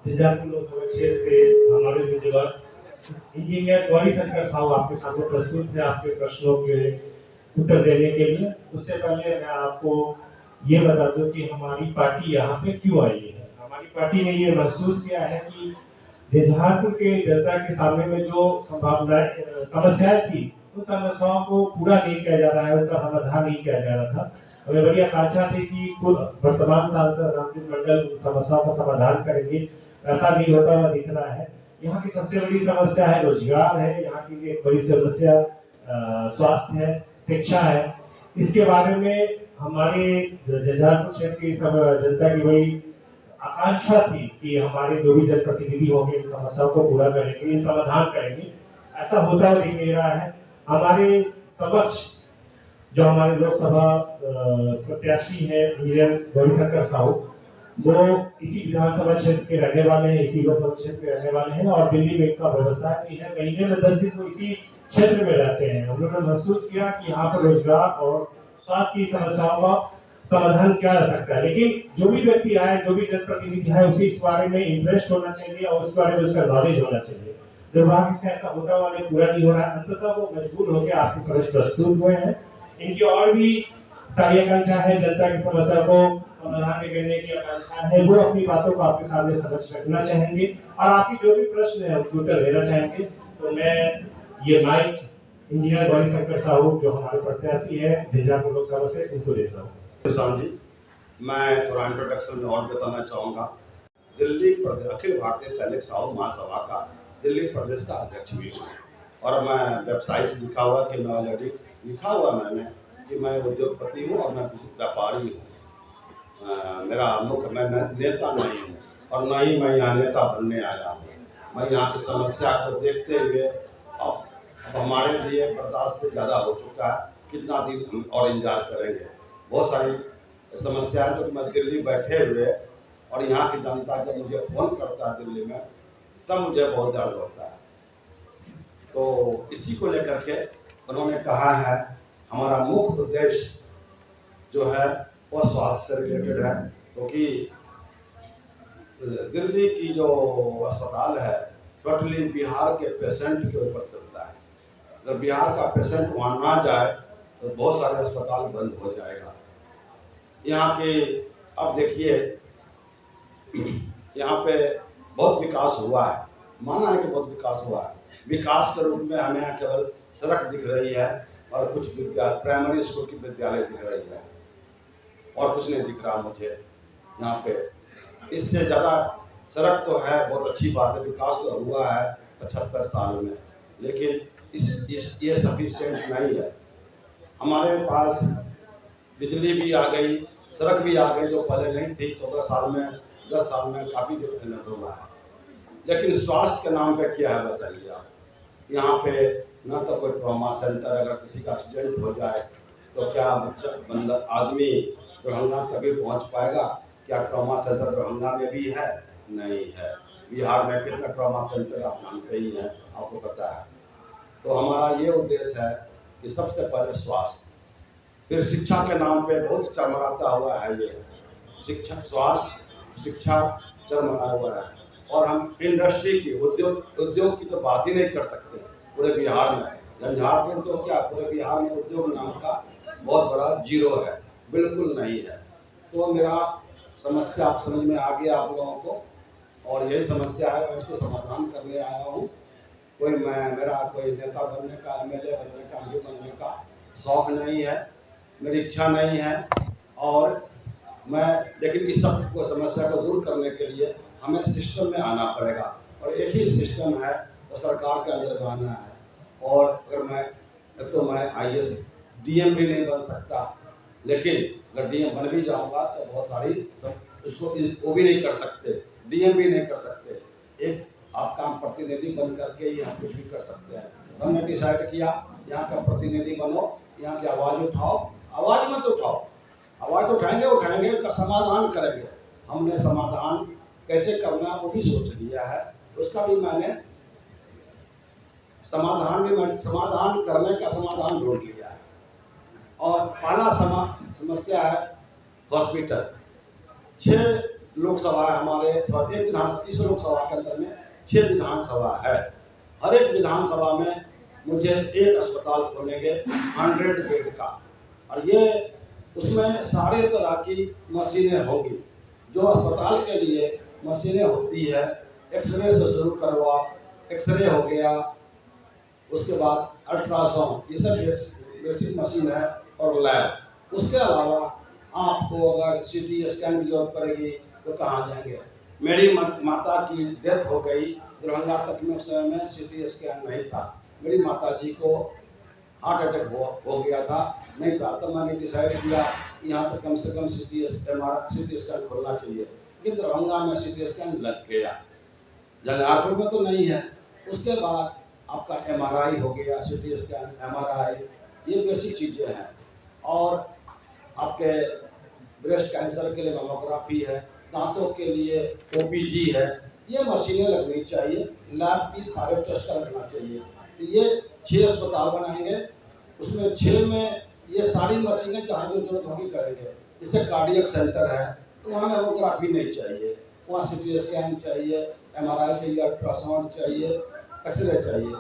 बीजापुर लोकसभा क्षेत्र से हमारे उम्मीदवार इंजीनियर गौरी शंकर साहू आपके सामने प्रस्तुत है आपके प्रश्नों के उत्तर देने के लिए। उससे पहले मैं आपको ये बता दूं कि हमारी पार्टी यहाँ पे क्यों आई है। हमारी पार्टी ने ये महसूस किया है कि बीजापुर के जनता के सामने में जो संभावनाएं समस्याएं थी, उस समस्याओं को पूरा नहीं किया जा रहा है, उनका समाधान नहीं किया जा रहा था। हमें बड़ी आकांक्षा थी कि वर्तमान सांसद रामजीत मंडल उन समस्याओं का समाधान करेंगे। ऐसा नहीं होता हुआ दिख रहा है। यहाँ की सबसे बड़ी समस्या है रोजगार है, यहाँ की एक बड़ी समस्या स्वास्थ्य है, शिक्षा है। इसके बारे में हमारे बीजापुर क्षेत्र की सब जनता की बड़ी आकांक्षा थी कि हमारे जो भी जनप्रतिनिधि होंगे इन समस्याओं को पूरा करेंगे, समाधान करेंगे। ऐसा होता हुआ दिख नहीं रहा है। हमारे समक्ष जो हमारे लोकसभा प्रत्याशी है इंजीनियर गौरी शंकर साहू, वो इसी विधानसभा क्षेत्र के रहने वाले हैं, इसी लोकसभा क्षेत्र के रहने वाले हैं और दिल्ली में इनका व्यवसाय भी है। महीने में 10 दिन वो इसी क्षेत्र में रहते हैं। हम लोगों ने महसूस किया कि यहाँ पर रोजगार और स्वास्थ्य की समस्याओं का समाधान किया जा सकता है, लेकिन जो भी व्यक्ति आए, जो भी जनप्रतिनिधि है, उसे इस बारे में इंटरेस्ट होना चाहिए और उस बारे में उसका नॉलेज होना चाहिए। दुर्भाग्य से ऐसा होता हुआ पूरा नहीं हो रहा है। अंततः वो मजबूर होकर आपके समझ प्रस्तुत हुए हैं। इनकी और भी सारी आकांक्षा है, जनता की समस्या को समाधान करने की आकांक्षा है। वो अपनी बातों को आपके सामने समझ रखना चाहेंगे और आपकी जो भी प्रश्न है उनके उत्तर देना चाहेंगे। तो मैं ये माइक इंजीनियर गौरी शंकर साहू जो हमारे प्रत्याशी है बीजापुर लोकसभा से, उनको देता हूँ। जी, मैं थोड़ा इंट्रोडक्शन में और बताना चाहूँगा। दिल्ली प्रदेश अखिल भारतीय तैलिक साहू महासभा का दिल्ली प्रदेश का अध्यक्ष भी हूँ और मैं वेबसाइट से लिखा हुआ कि मैं ऑलरेडी लिखा हुआ मैंने कि मैं उद्योगपति हूँ और मैं व्यापारी हूँ। मेरा मुख्य मैं नेता नहीं हूँ और न ही मैं यहाँ नेता बनने आया हूँ। मैं यहाँ की समस्या को देखते हुए अब हमारे लिए बर्दाश्त से ज़्यादा हो चुका है। कितना दिन हम और इंतजार करेंगे। बहुत सारी समस्याएं तो मैं दिल्ली बैठे हुए और यहाँ की जनता जब मुझे फ़ोन करता है दिल्ली में, तब मुझे बहुत दर्द होता है। तो इसी को लेकर के उन्होंने कहा है हमारा मुख्य उद्देश्य जो है वह स्वास्थ्य से रिलेटेड है, क्योंकि दिल्ली की जो अस्पताल है टोटली बिहार के पेशेंट के ऊपर चलता है। अगर बिहार का पेशेंट वहाँ ना जाए तो बहुत सारे अस्पताल बंद हो जाएगा। यहाँ के अब देखिए यहाँ पे बहुत विकास हुआ है, माना है कि बहुत विकास हुआ है। विकास के रूप में हमें यहाँ केवल सड़क दिख रही है और कुछ प्राइमरी स्कूल की विद्यालय दिख रही है और कुछ नहीं दिख रहा मुझे यहाँ पे। इससे ज़्यादा सड़क तो है, बहुत अच्छी बात है, विकास तो हुआ है 75 साल में, लेकिन ये सफिशिएंट नहीं है। हमारे पास बिजली भी आ गई, सड़क भी आ गई जो पहले नहीं थी। 14 साल में 10 साल में काफ़ी डेवलपमेंट हुआ है, लेकिन स्वास्थ्य के नाम पे क्या है बताइए आप। यहाँ पे ना तो कोई ट्रॉमा सेंटर, अगर किसी का एक्सीडेंट हो जाए तो क्या बंदा आदमी दरभंगा तभी पहुँच पाएगा? क्या ट्रॉमा सेंटर दरभंगा में भी है? नहीं है। बिहार में कितना ट्रॉमा सेंटर आप जानते ही हैं, आपको पता है। तो हमारा ये उद्देश्य है कि सबसे पहले स्वास्थ्य, फिर शिक्षा के नाम पे बहुत चरमराता हुआ है ये शिक्षा, स्वास्थ्य शिक्षा चरमरा हुआ है। और हम इंडस्ट्री की उद्योग की तो बात ही नहीं कर सकते पूरे बिहार में। झंझारपुर तो क्या पूरे बिहार में उद्योग नाम का बहुत बड़ा जीरो है, बिल्कुल नहीं है। तो मेरा समस्या आप समझ में आ गया आप लोगों को, और यही समस्या है, मैं इसको समाधान करने आया हूँ। मेरा कोई नेता बनने का, एमएलए बनने का, मुझे बनने का शौक़ नहीं है, मेरी इच्छा नहीं है। और लेकिन इस सब को समस्या को दूर करने के लिए हमें सिस्टम में आना पड़ेगा और एक ही सिस्टम है वो सरकार के अंदर रहना है। और अगर मैं IAS DM भी नहीं बन सकता, लेकिन अगर DM बन भी जाऊंगा तो बहुत सारी उसको वो भी नहीं कर सकते, DM भी नहीं कर सकते। एक आप काम प्रतिनिधि बन करके ही हम कुछ भी कर सकते हैं। हमने डिसाइड किया यहाँ का प्रतिनिधि बनो, यहाँ की आवाज़ उठाओ। आवाज़ मत उठाओ, आवाज़ उठाएंगे उसका समाधान करेंगे। हमने समाधान कैसे करना वो भी सोच लिया है, उसका भी मैंने समाधान करने का समाधान ढूंढ लिया है। और पहला समस्या है हॉस्पिटल। 6 लोकसभा है हमारे, एक विधान, इस लोकसभा के अंदर में 6 विधानसभा है। हर एक विधानसभा में मुझे एक अस्पताल खोलेंगे 100 बेड का, और ये उसमें सारे तरह की मशीनें होंगी। जो अस्पताल के लिए मशीनें होती है, एक्सरे से शुरू करवा, एक्सरे हो गया, उसके बाद अल्ट्रासाउंड, ये सब बेसिक मशीन है, और लैब। उसके अलावा आपको अगर सीटी स्कैन की जरूरत पड़ेगी तो कहाँ जाएंगे। मेरी माता की डेथ हो गई दरभंगा तक में, उस समय में सीटी स्कैन नहीं था। मेरी माता जी को हार्ट अटैक हो गया था, नहीं था, तब मैंने डिसाइड किया कि यहाँ तो कम से कम सीटी स्कैन खोलना चाहिए। लेकिन दरभंगा में सीटी स्कैन लग गया, जलालपुर में तो नहीं है। उसके बाद आपका MRI हो गया, सीटी स्कैन, MRI, ये बेसिक चीज़ें हैं। और आपके ब्रेस्ट कैंसर के लिए मेमोग्राफी है, दांतों के लिए OPG है, ये मशीनें लगनी चाहिए। लैब की सारे टेस्ट का लगना चाहिए। ये 6 अस्पताल बनाएंगे, उसमें 6 में ये सारी मशीनें जहाँ जो जरूरत होगी करेंगे। जैसे कार्डियक सेंटर है तो वहाँ मेमोग्राफी नहीं चाहिए, वहाँ CT स्कैन चाहिए, MRI चाहिए, अल्ट्रासाउंड चाहिए, एक्सरे चाहिए।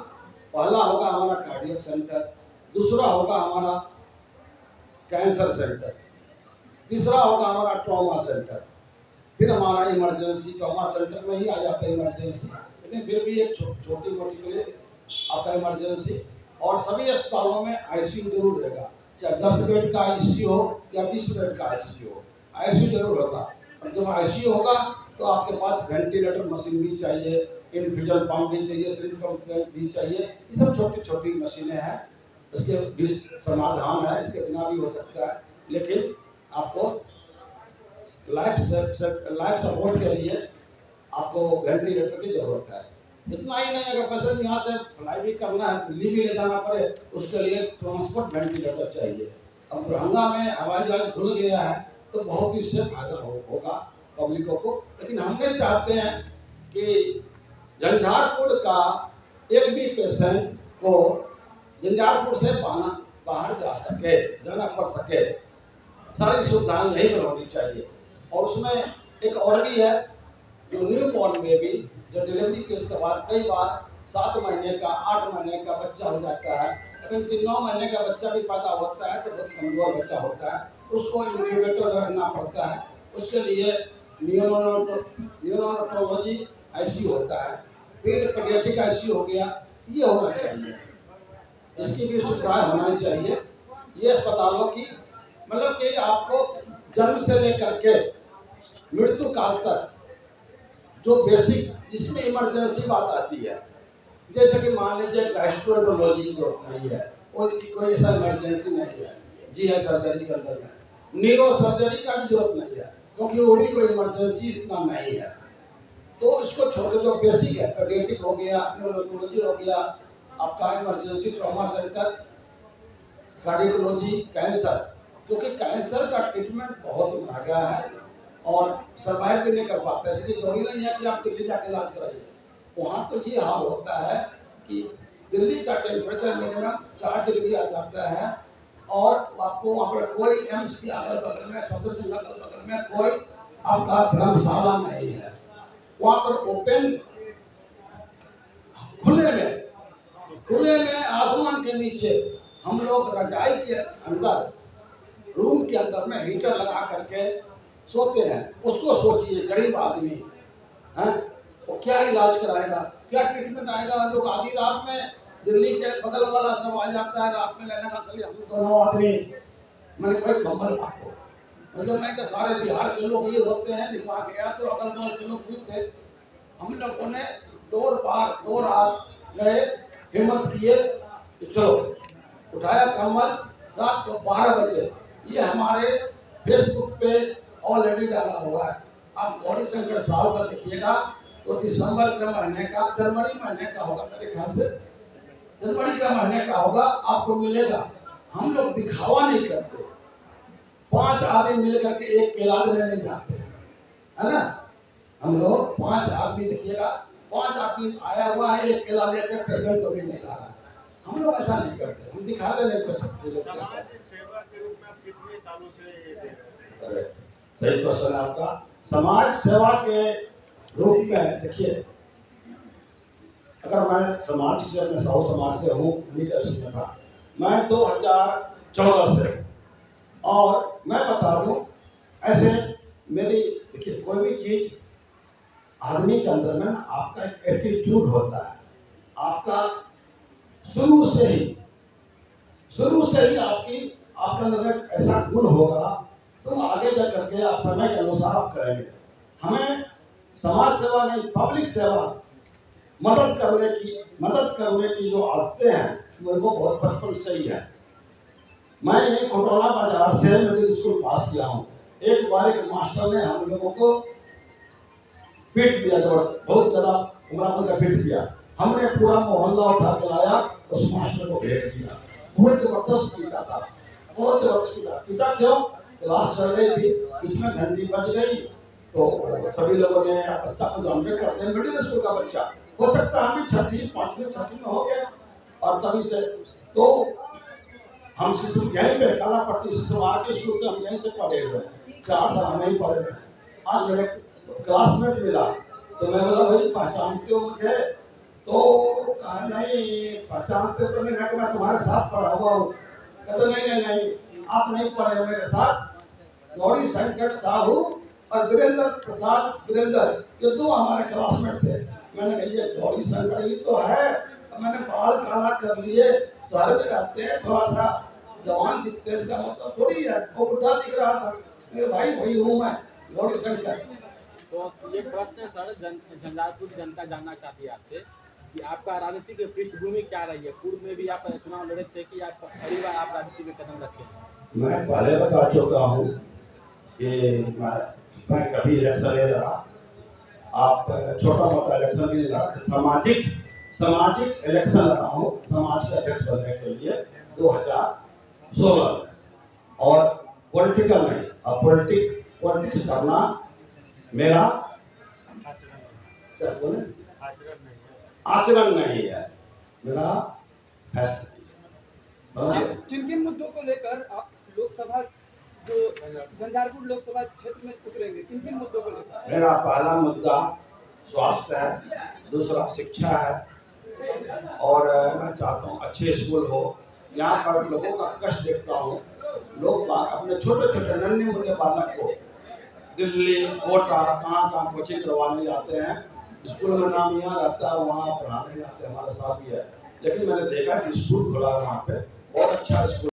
पहला होगा हमारा कार्डियक सेंटर, दूसरा होगा हमारा कैंसर सेंटर, तीसरा होगा हमारा ट्रॉमा सेंटर, फिर हमारा इमरजेंसी। ट्रॉमा सेंटर में ही आ जाता है इमरजेंसी, लेकिन फिर भी एक छोटी मोटी के लिए आपका इमरजेंसी। और सभी अस्पतालों में ICU जरूर रहेगा, चाहे 10 बेड का ICU हो या 20 बेड का ICU हो, ICU जरूर होगा। और जब ICU होगा तो आपके पास वेंटिलेटर मशीन भी चाहिए, इन्फ्यूजन पंप भी चाहिए, सिरिंज पंप भी चाहिए। ये सब छोटी छोटी मशीनें हैं, इसके भी समाधान है, इसके बिना भी हो सकता है। लेकिन आपको लाइफ सपोर्ट के लिए आपको वेंटिलेटर की जरूरत है। इतना ही नहीं, अगर पेशेंट यहाँ से फ्लाई भी करना है, दिल्ली भी ले जाना पड़े, उसके लिए ट्रांसपोर्ट वेंटिलेटर चाहिए। अब दरभंगा में हवाई जहाज खुल गया है तो बहुत ही इससे फायदा होगा पब्लिकों को। लेकिन हम नहीं चाहते हैं कि झंझारपुर का एक भी पेशेंट को झंझारपुर से बाहर जाना पड़ सके। सारी सुविधाएं यही पर होनी चाहिए। और उसमें एक और भी है, जो न्यू बॉर्न बेबी, जो डिलीवरी के उसके बाद कई बार 7 महीने का, 8 महीने का बच्चा हो जाता है, लेकिन 9 महीने का बच्चा भी पैदा होता है तो बहुत कमजोर बच्चा होता है, उसको इंक्यूबेटर में रखना पड़ता है। उसके लिए न्यूरोनोटोलॉजी ICU होता है, फिर पीडियाट्रिक ICU हो गया, ये होना चाहिए। इसकी भी सुविधाएं होना चाहिए। ये अस्पतालों की मतलब कि आपको जन्म से लेकर के मृत्यु काल तक जो बेसिक, जिसमें इमरजेंसी बात आती है, जैसे कि मान लीजिए गैस्ट्रोएंटरोलॉजी की जरूरत नहीं है, कोई ऐसा इमरजेंसी नहीं है GI सर्जरी के अंदर में, न्यूरो सर्जरी का भी जरूरत नहीं है, क्योंकि वो भी कोई इमरजेंसी इतना नहीं है। तो इसको छोटे जो बेसिक है, पीडियाट्रिक हो गया, न्यूरोलॉजी हो गया, आपका emergency trauma centre, cardiology, cancer, क्योंकि कैंसर का ट्रीटमेंट बहुत महंगा है और सर्वाइव भी नहीं कर पाते। इसलिए जरूरी नहीं है कि आप दिल्ली जाके इलाज कराइए। वहाँ तो ये हाल होता है कि दिल्ली का टेम्परेचर मिनिमम 4 डिग्री आ जाता है, और आपको वहाँ पर कोई एम्स के अगल बगल में, सफदरजंग अगल बगल में कोई आपका धर्मशाला नहीं है। वहाँ पर ओपन खुले में आसमान के नीचे हम लोग रजाई के अंदर, रूम के अंदर में हीटर लगा करके सोते हैं। उसको सोचिए, गरीब आदमी है वो क्या इलाज कराएगा, क्या ट्रीटमेंट आएगा। लोग आधी रात में, दिल्ली के बगल वाला सब आ जाता है रात में लेने का, हम दोनों आदमी, मैंने कोई कंबल बांटो, मतलब मैं सारे बिहार के लोग ये होते हैं, दिखवा गया तो अगल बगल के लोग भी थे। हम लोगों ने 2 रात गए, हिम्मत किए कि चलो, उठाया कंबल, रात को 12 बजे। ये हमारे फेसबुक पे ऑलरेडी डाला हुआ है, आप गौरी शंकर साहब का देखिएगा तो दिसंबर के महीने का, जनवरी महीने का होगा मेरे ख्याल से, जनवरी के महीने का होगा, आपको मिलेगा। हम लोग दिखावा नहीं करते, 5 आदमी मिल करके एक केला देने नहीं जाते, है ना। हम लोग 5 आदमी, देखिएगा 5 आदमी आया हुआ है, एक केला लेकर पेशेंट को भी नहीं ला रहा। हम लोग ऐसा नहीं करते, हम दिखाते नहीं पेशेंट को। समाज सेवा के रूप में आप कितने सालों से ये दे रहे हैं? सही क्वेश्चन है आपका। समाज सेवा के रूप में देखिए, अगर मैं समाज से, अपने साहू समाज से हूँ, उन्हीं में था मैं 2014 से। और मैं बता दूं, ऐसे मेरी देखिए, कोई भी चीज आदमी के अंदर में ना आपका एक एटीट्यूड होता है। आपका शुरू से ही आपके अंदर में ऐसा गुण होगा तो आगे जा करके आप समय के अनुसार आप करेंगे। हमें समाज सेवा नहीं, पब्लिक सेवा, मदद करने की जो आदतें हैं मेरे को बहुत बचपन से ही है। मैं यही कोटोला बाजार से मिडिल स्कूल पास किया हूँ। एक बार एक मास्टर ने हम लोगों को पीट दिया, बहुत ज्यादा उमड़ा पीट दिया। हमने पूरा मोहल्ला उठा के लाया, उस मास्टर को भेज दिया। बहुत जबरदस्त पीटा था, बहुत जबरदस्त पीटा। क्यों? क्लास चल रही थी, बीच में घंटी बज गई तो सभी लोगों ने, बच्चा को जानते करते हैं, मिडिल स्कूल का बच्चा, हो सकता है हम भी छठी में हो गए। और तभी से तो हम शिशु यहीं पे कालापट्टी शिशु के स्कूल से हम यहीं से पढ़े हुए हैं, 4 साल हम यहीं पढ़े हुए हैं। आज मेरे क्लासमेट मिला तो मैं बोला भाई पहचानते हो मुझे? तो कहा नहीं पहचानते तो नहीं, मैं तुम्हारे साथ पढ़ा हुआ हूँ। कहते नहीं आप नहीं पढ़े मेरे साथ। गौरी शंकर साहू और वीरेंद्र प्रसाद ये 2 हमारे क्लासमेट थे। मैंने कहा ये गौरी शंकर ही तो है। तो मैंने बाल काला कर लिए, शहर में रहते हैं, थोड़ा सा जवान दिखते हैं, इसका मतलब थोड़ी है वो बुढ़ा दिख रहा था। मेरे भाई वही हूँ मैं, गौरी शंकर। तो ये प्रश्न सर झंझारपुर जनता जानना चाहती है आपसे कि आपका राजनीतिक पृष्ठभूमि क्या रही है? पूर्व में भी आप चुनाव लड़े थे कि आप पहली बार आप राजनीति में कदम रखे हैं? मैं पहले बता चुका हूँ कि मैं कभी इलेक्शन नहीं लड़ा। आप छोटा मोटा इलेक्शन भी नहीं लड़ा, सामाजिक इलेक्शन लड़ा हूँ समाज का अध्यक्ष बनने के लिए 2016 में। और पॉलिटिकल नहीं, अब पॉलिटिक्स करना मेरा क्या बोले आचरण नहीं है, मेरा फैसला नहीं है। किन मुद्दों को लेकर आप लोकसभा जो झंझारपुर लोकसभा क्षेत्र में उतरेंगे, किन मुद्दों को लेकर? मेरा पहला मुद्दा स्वास्थ्य है, दूसरा शिक्षा है, और मैं चाहता हूँ अच्छे स्कूल हो। यहाँ पर लोगों का कष्ट देखता हूँ, लोग अपने छोटे नन्हे मुन्ने बालक को दिल्ली कोटा कहाँ कोचिंग करवाने जाते हैं। स्कूल में नाम यहाँ रहता है, वहाँ पढ़ाने जाते हैं, हमारे साथ भी है। लेकिन मैंने देखा कि स्कूल खुला है वहाँ पे, बहुत अच्छा स्कूल।